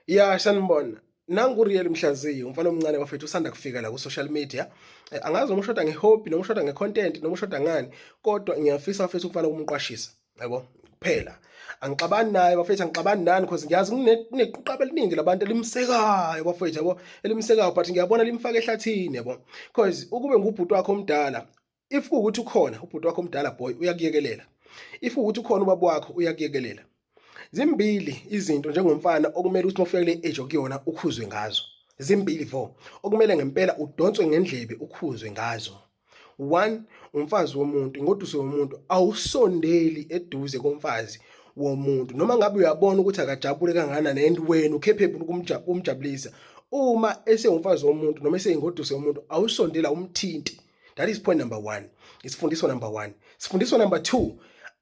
Ya sanibona. Nangu Real Mhlaziyo, umfana omncane wafethu usanda kufika la ku social media. Angazi noma ushoda ngehobby noma ushoda ngecontent noma ushoda ngani, kodwa ngiyafisa wafethu ukufana ukumqwashisa, yabo? Kuphela. Angixabani naye bafethu, angixabani nani because ngiyazi kuneqhuqaba eliningi labantu elimsekayo bafethu, yabo? Elimsekayo but ngiyabona limfaka ehlathini, yabo? Because ukube ngubhuti wakho omdala, if kuukuthi ukhona ubhuti wakho omdala boy uyakuyekelela. If kuukuthi ukhona ubaba wakho uyakuyekelela. Zimbili izinto njengomfana okumele ukuthi mawufika kule age okuyona ukhuzwe ngazo. Zimbili vo. Okumele ngempela udonswe ngendlebe ukhuzwe ngazo. One, umfazi womuntu, ingoduso yomuntu awusondeli eduze komfazi womuntu. Noma ngabe uyabona ukuthi akajabule kangakanani and wena ukhephephula ukumjabulisa. Uma esengumfazi womuntu noma eseyingoduso yomuntu awusondela umthinti. That is point number 1. Isifundiso number 1. Isifundiso number 2.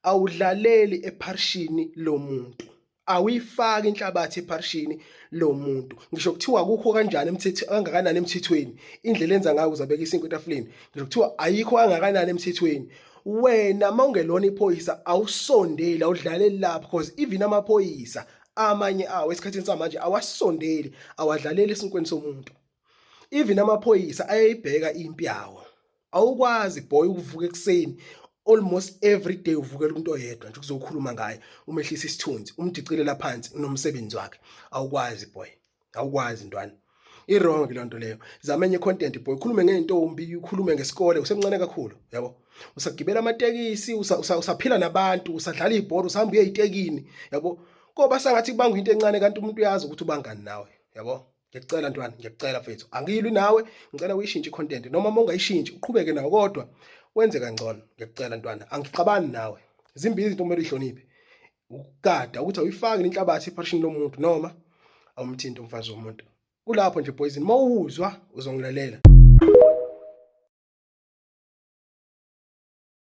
Awudlaleli eparishini lomuntu. Awuyifaki inhlabathi eparishini lomuntu. Ngisho kuthiwa akukho kanjani kangakanani emthethweni. Indlela enza ngayo uzabeka isinko etafuleni. Ngisho kuthiwa ayikho kangakanani emthethweni. Wena mawungelona iphoyisa awusondeli, awudlaleli lapho because even amaphoyisa amanye awo esikhathini samanje awasondeli, awadlaleli esinkweni somuntu. Even amaphoyisa ayayibheka impi yawo. Awukwazi boy ukuvuka ekseni almost every day uvukela umuntu oyedwa nje kuzokhuluma ngaye, umehlisa isithunzi, umdicilela phansi nomsebenzi wakhe. Awukwazi boy, awukwazi ntwana. I-wrong le nto leyo. Zamenye content boy, khulume ngeentombi, ukhulume ngesikole, usemncane kakhulu, yabo? Usagibela amatekisi, usaphila nabantu, usadlala ibhola, usahamba uyeyitekini, yabo? Koba sangathi kubanga into encane kanti umuntu uyazi ukuthi ubangani nawe, yabo? Ngiyacela ntwana, ngiyacela mfethu. Angiyilwi nawe, ngicela uyishintshe i-content noma mongayishintshi uqhubeke nawe kodwa wenze kangcono. Ngiyacela ntwana, angixabani nawe. Zimbili izinto kumele uhloniphe. Ukugada ukuthi awuyifaki inhlabathi eparishini lomuntu noma awumthinti umfazi womuntu. Kulapho nje boys, mawuzwa uzongilalela.